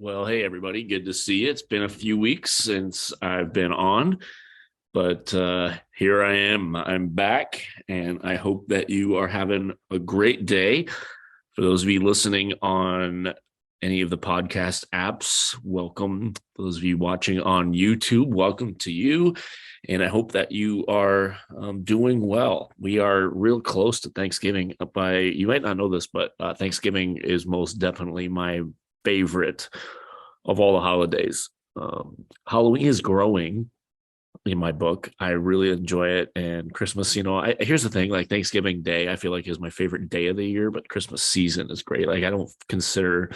Well, hey everybody, good to see you. It's been a few weeks since I've been on, but here I am. I'm back, and I hope that you are having a great day. For those of you listening on any of the podcast apps, welcome. Those of you watching on YouTube, welcome to you. And I hope that you are doing well. We are real close to Thanksgiving. You might not know this, but Thanksgiving is most definitely my favorite of all the holidays. Halloween is growing in my book. I really enjoy it. And Christmas, here's the thing, like Thanksgiving Day, I feel like is my favorite day of the year, but Christmas season is great. Like I don't consider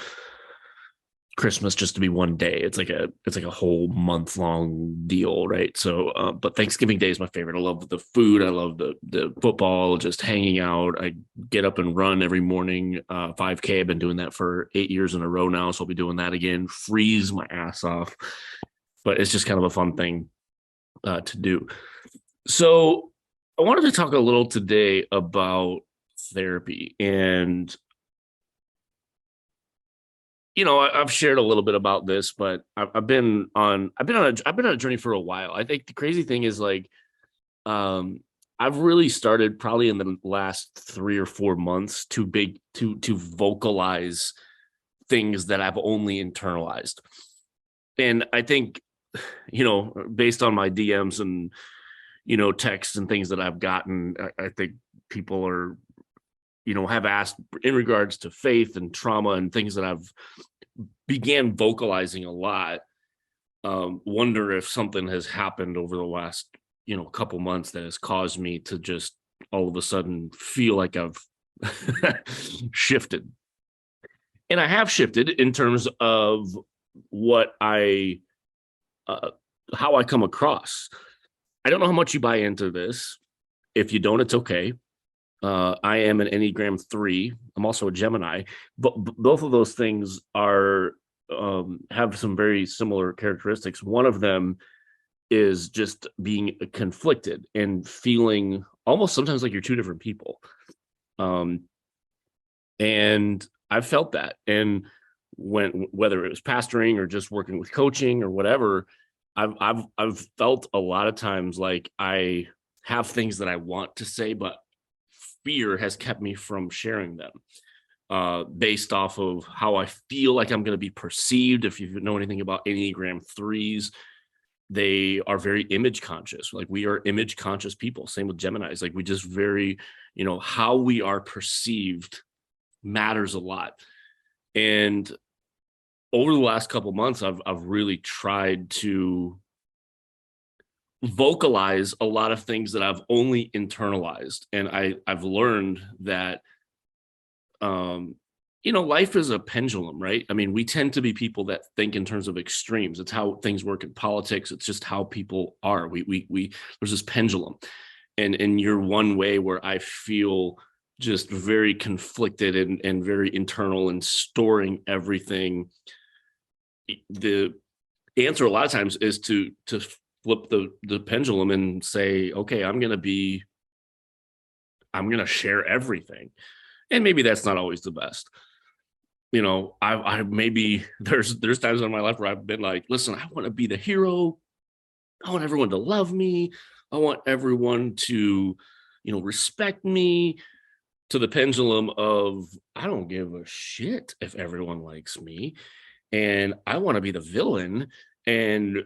Christmas just to be one day. It's like a whole month long deal, right? So, but Thanksgiving Day is my favorite. I love the food. I love the football, just hanging out. I get up and run every morning. 5K. I've been doing that for 8 years in a row now, so I'll be doing that again. Freeze my ass off, but it's just kind of a fun thing to do. So, I wanted to talk a little today about therapy and I've shared a little bit about this, but I've been on a journey for a while. I think the crazy thing is like, um, I've really started probably in the last 3 or 4 months to vocalize things that I've only internalized. And I think, based on my DMs and, texts and things that I've gotten, I think people are, have asked in regards to faith and trauma and things that I've began vocalizing a lot. Wonder if something has happened over the last couple months that has caused me to just all of a sudden feel like I've shifted. And I have shifted in terms of what I uh, how I come across. I don't know how much you buy into this. If you don't, it's okay. I am an Enneagram 3. I'm also a Gemini, but both of those things are have some very similar characteristics. One of them is just being conflicted and feeling almost sometimes like you're two different people. Um, and I've felt that. And whether it was pastoring or just working with coaching or whatever, I've felt a lot of times like I have things that I want to say, but fear has kept me from sharing them, based off of how I feel like I'm going to be perceived. If you know anything about Enneagram threes, they are very image conscious. Like we are image conscious people. Same with Geminis. Like we just very, how we are perceived matters a lot. And over the last couple months, I've really tried to vocalize a lot of things that I've only internalized, and I've learned that um life is a pendulum, right? I mean, we tend to be people that think in terms of extremes. It's how things work in politics. It's just how people are. We there's this pendulum, and you're one way where I feel just very conflicted and very internal and storing everything. The answer a lot of times is to flip the pendulum and say, okay, I'm gonna share everything. And maybe that's not always the best. I maybe there's times in my life where I've been like, listen, I want to be the hero. I want everyone to love me. I want everyone to, respect me, to the pendulum of I don't give a shit if everyone likes me. And I want to be the villain. And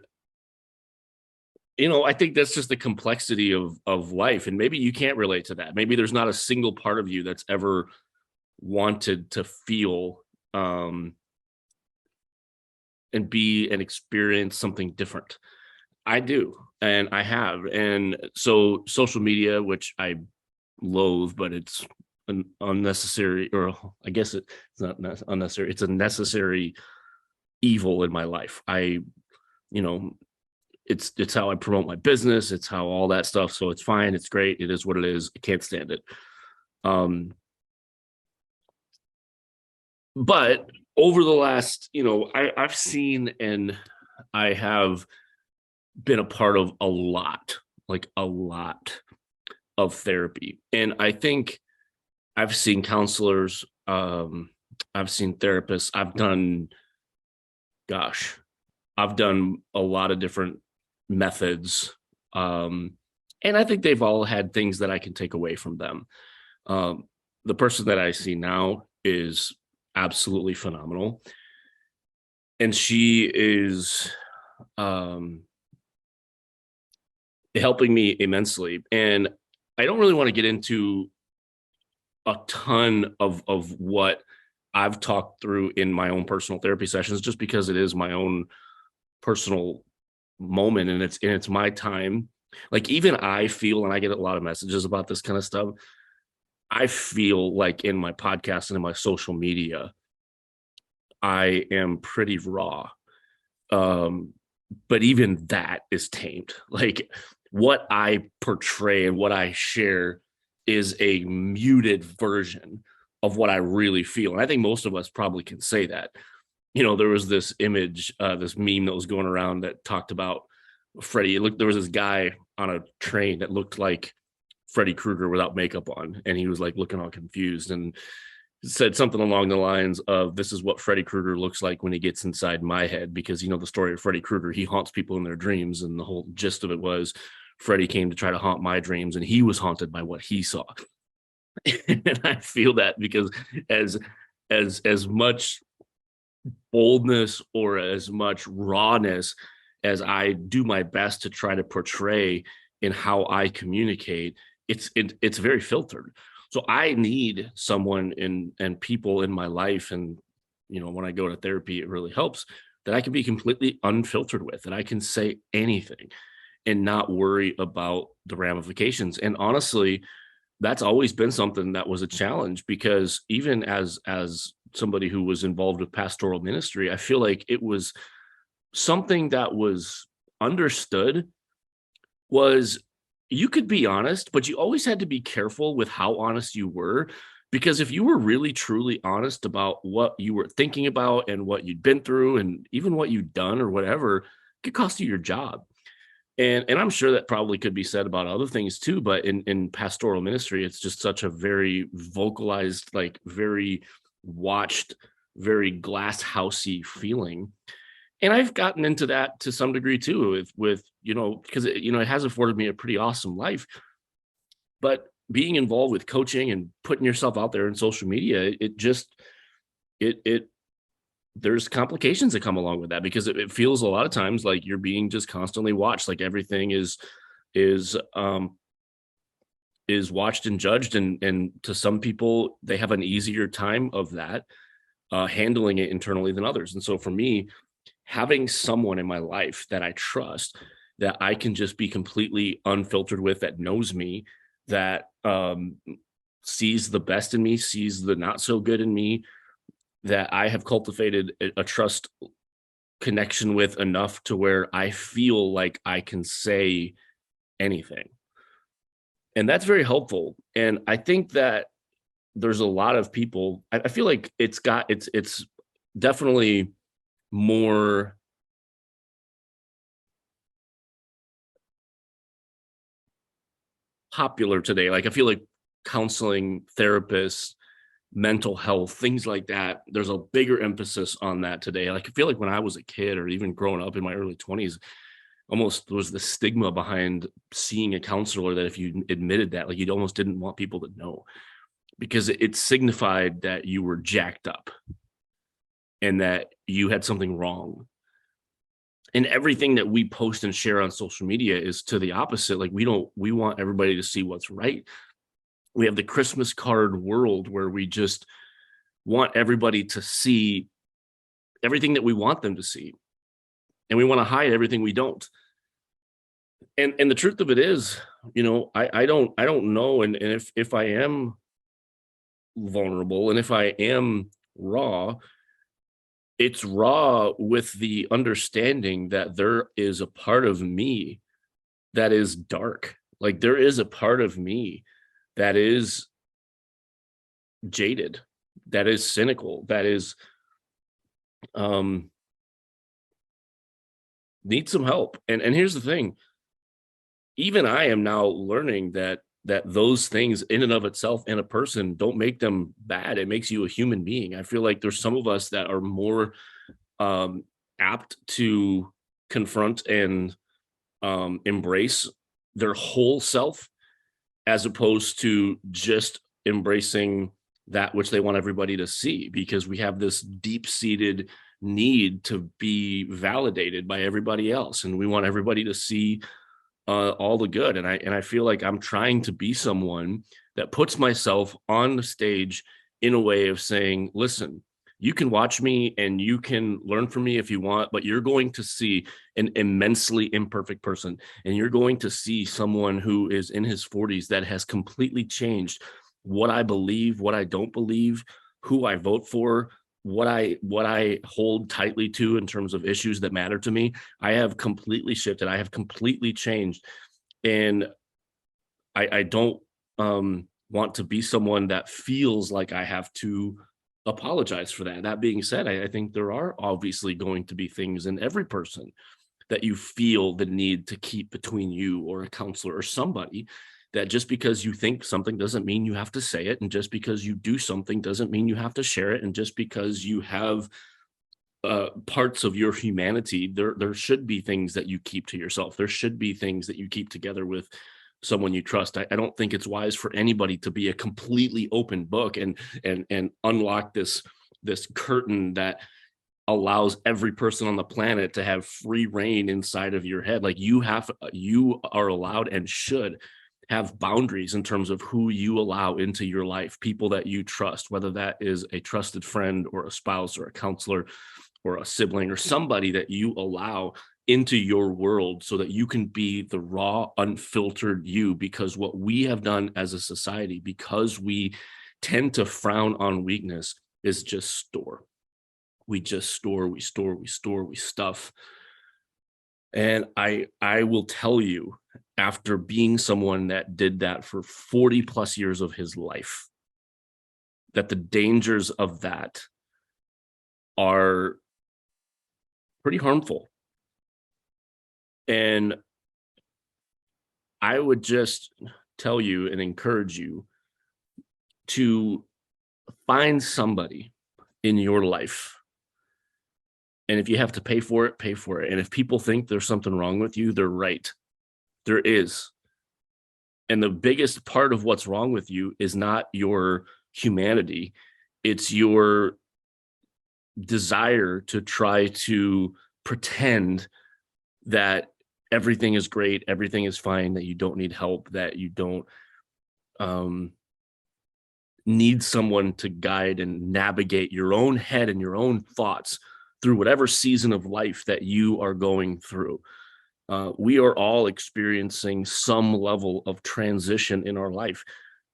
I think that's just the complexity of life. And maybe you can't relate to that. Maybe there's not a single part of you that's ever wanted to feel um and be and experience something different. I do, and I have. And so social media, which I loathe, but it's an unnecessary, or I guess it's not unnecessary, it's a necessary evil in my life. You know it's how I promote my business, it's how all that stuff, so it's fine, it's great, it is what it is. I can't stand it. um but over the last, I've seen, and I have been a part of a lot, like a lot of therapy. And I think I've seen counselors, I've seen therapists, I've done Gosh, I've done a lot of different methods. And I think they've all had things that I can take away from them. Um, the person that I see now is absolutely phenomenal. And she is um, helping me immensely. And I don't really want to get into a ton of what I've talked through in my own personal therapy sessions, just because it is my own personal moment and it's my time. Like even I feel, and I get a lot of messages about this kind of stuff. I feel like in my podcast and in my social media, I am pretty raw. Um, but even that is tamed. Like what I portray and what I share is a muted version of what I really feel. And I think most of us probably can say that. There was this image, this meme that was going around that talked about Freddy. There was this guy on a train that looked like Freddy Krueger without makeup on, and he was like looking all confused and said something along the lines of, "This is what Freddy Krueger looks like when he gets inside my head," because the story of Freddy Krueger, he haunts people in their dreams, and the whole gist of it was Freddy came to try to haunt my dreams, and he was haunted by what he saw. And I feel that because as much boldness or as much rawness as I do my best to try to portray in how I communicate, it's very filtered. So I need someone and people in my life, and when I go to therapy, it really helps that I can be completely unfiltered with, and I can say anything and not worry about the ramifications. And honestly, that's always been something that was a challenge, because even as somebody who was involved with pastoral ministry, I feel like it was something that was understood, was you could be honest, but you always had to be careful with how honest you were. Because if you were really truly honest about what you were thinking about and what you'd been through and even what you'd done or whatever, it could cost you your job. And I'm sure that probably could be said about other things too, but in pastoral ministry, it's just such a very vocalized, like very watched, very glass housey feeling. And I've gotten into that to some degree too, with because it has afforded me a pretty awesome life. But being involved with coaching and putting yourself out there in social media, it there's complications that come along with that, because it feels a lot of times like you're being just constantly watched, like everything is watched and judged, and to some people they have an easier time of that, handling it internally than others. And so for me, having someone in my life that I trust, that I can just be completely unfiltered with, that knows me, that sees the best in me, sees the not so good in me, that I have cultivated a trust connection with enough to where I feel like I can say anything. And that's very helpful. And I think that there's a lot of people, I feel like it's definitely more popular today. Like I feel like counseling, therapists, mental health, things like that, there's a bigger emphasis on that today. Like I feel like when I was a kid or even growing up in my early 20s, almost was the stigma behind seeing a counselor, that if you admitted that, like you almost didn't want people to know, because it signified that you were jacked up and that you had something wrong. And everything that we post and share on social media is to the opposite. Like we want everybody to see what's right. We have the Christmas card world where we just want everybody to see everything that we want them to see, and we want to hide everything we don't. And the truth of it is, I don't know. And if I am vulnerable and if I am raw, it's raw with the understanding that there is a part of me that is dark. Like there is a part of me that is jaded, that is cynical, that is needs some help. And here's the thing, even I am now learning that those things in and of itself in a person don't make them bad. It makes you a human being. I feel like there's some of us that are more apt to confront and embrace their whole self, as opposed to just embracing that which they want everybody to see, because we have this deep-seated need to be validated by everybody else, and we want everybody to see all the good. And I feel like I'm trying to be someone that puts myself on the stage in a way of saying, listen, you can watch me and you can learn from me if you want, but you're going to see an immensely imperfect person, and you're going to see someone who is in his 40s that has completely changed what I believe, what I don't believe, who I vote for, what I hold tightly to in terms of issues that matter to me. I have completely shifted. I have completely changed. And I don't want to be someone that feels like I have to apologize for that. That being said, I think there are obviously going to be things in every person that you feel the need to keep between you or a counselor or somebody, that just because you think something doesn't mean you have to say it, and just because you do something doesn't mean you have to share it, and just because you have parts of your humanity, there should be things that you keep to yourself. There should be things that you keep together with someone you trust. I don't think it's wise for anybody to be a completely open book and unlock this curtain that allows every person on the planet to have free reign inside of your head. Like, you are allowed and should have boundaries in terms of who you allow into your life, people that you trust, whether that is a trusted friend or a spouse or a counselor or a sibling or somebody that you allow into your world, so that you can be the raw, unfiltered you. Because what we have done as a society, because we tend to frown on weakness, is just store. We just store, we stuff. And I will tell you, after being someone that did that for 40 plus years of his life, that the dangers of that are pretty harmful. And I would just tell you and encourage you to find somebody in your life. And if you have to pay for it, pay for it. And if people think there's something wrong with you, they're right. There is. And the biggest part of what's wrong with you is not your humanity. It's your desire to try to pretend that everything is great, everything is fine, that you don't need help, that you don't need someone to guide and navigate your own head and your own thoughts through whatever season of life that you are going through. We are all experiencing some level of transition in our life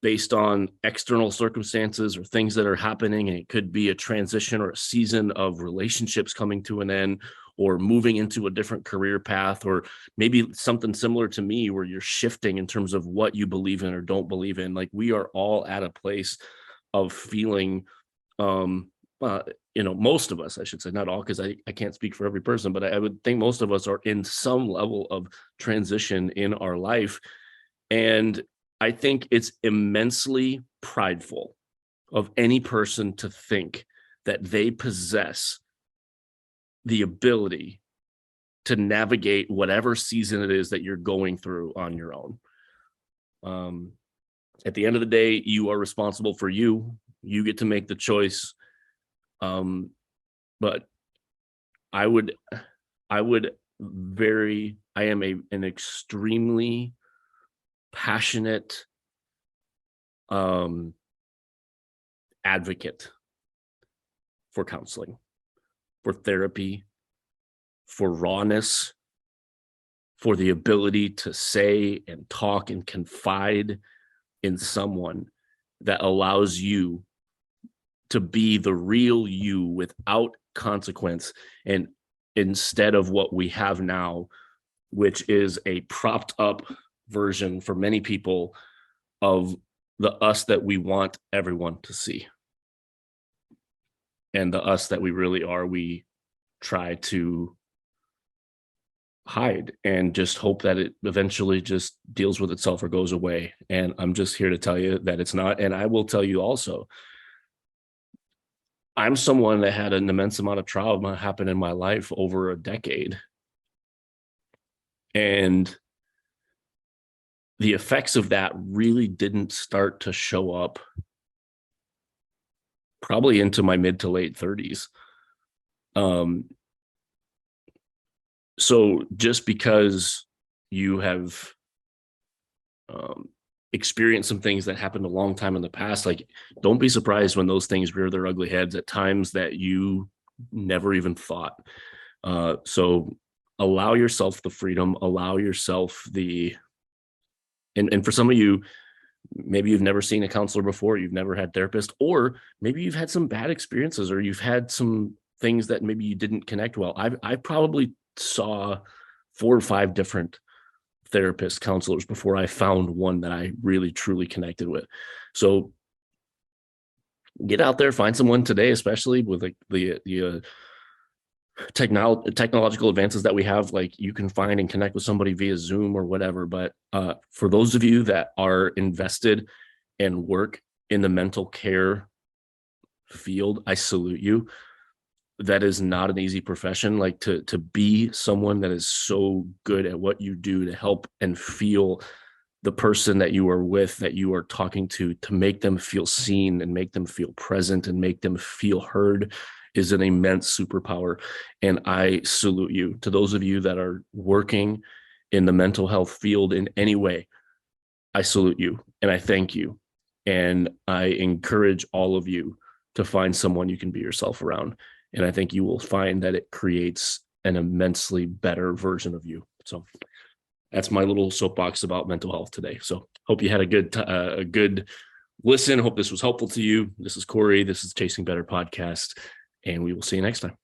based on external circumstances or things that are happening. And it could be a transition or a season of relationships coming to an end, or moving into a different career path, or maybe something similar to me where you're shifting in terms of what you believe in or don't believe in. Like, we are all at a place of feeling, most of us, I should say, not all, because I can't speak for every person, but I would think most of us are in some level of transition in our life. And I think it's immensely prideful of any person to think that they possess the ability to navigate whatever season it is that you're going through on your own. At the end of the day, you are responsible for you. You get to make the choice. But I am an extremely passionate advocate for counseling, for therapy, for rawness, for the ability to say and talk and confide in someone that allows you to be the real you without consequence, and instead of what we have now, which is a propped up version for many people of the us that we want everyone to see. And the us that we really are, we try to hide and just hope that it eventually just deals with itself or goes away. And I'm just here to tell you that it's not. And I will tell you also, I'm someone that had an immense amount of trauma happen in my life over a decade. And the effects of that really didn't start to show up probably into my mid to late 30s. So just because you have experienced some things that happened a long time in the past, like, don't be surprised when those things rear their ugly heads at times that you never even thought. So allow yourself the freedom, allow yourself and for some of you, maybe you've never seen a counselor before, you've never had therapist, or maybe you've had some bad experiences, or you've had some things that maybe you didn't connect well. I probably saw 4 or 5 different therapists, counselors before I found one that I really truly connected with. So get out there, find someone today, especially with like the technological advances that we have. Like, you can find and connect with somebody via Zoom or whatever. But for those of you that are invested and work in the mental care field, I salute you. That is not an easy profession. Like, to be someone that is so good at what you do, to help and feel the person that you are with, that you are talking to make them feel seen and make them feel present and make them feel heard, is an immense superpower. And I salute you. To those of you that are working in the mental health field in any way, I salute you and I thank you. And I encourage all of you to find someone you can be yourself around. And I think you will find that it creates an immensely better version of you. So that's my little soapbox about mental health today. So hope you had a good listen. Hope this was helpful to you. This is Corey. This is Chasing Better podcast, and we will see you next time.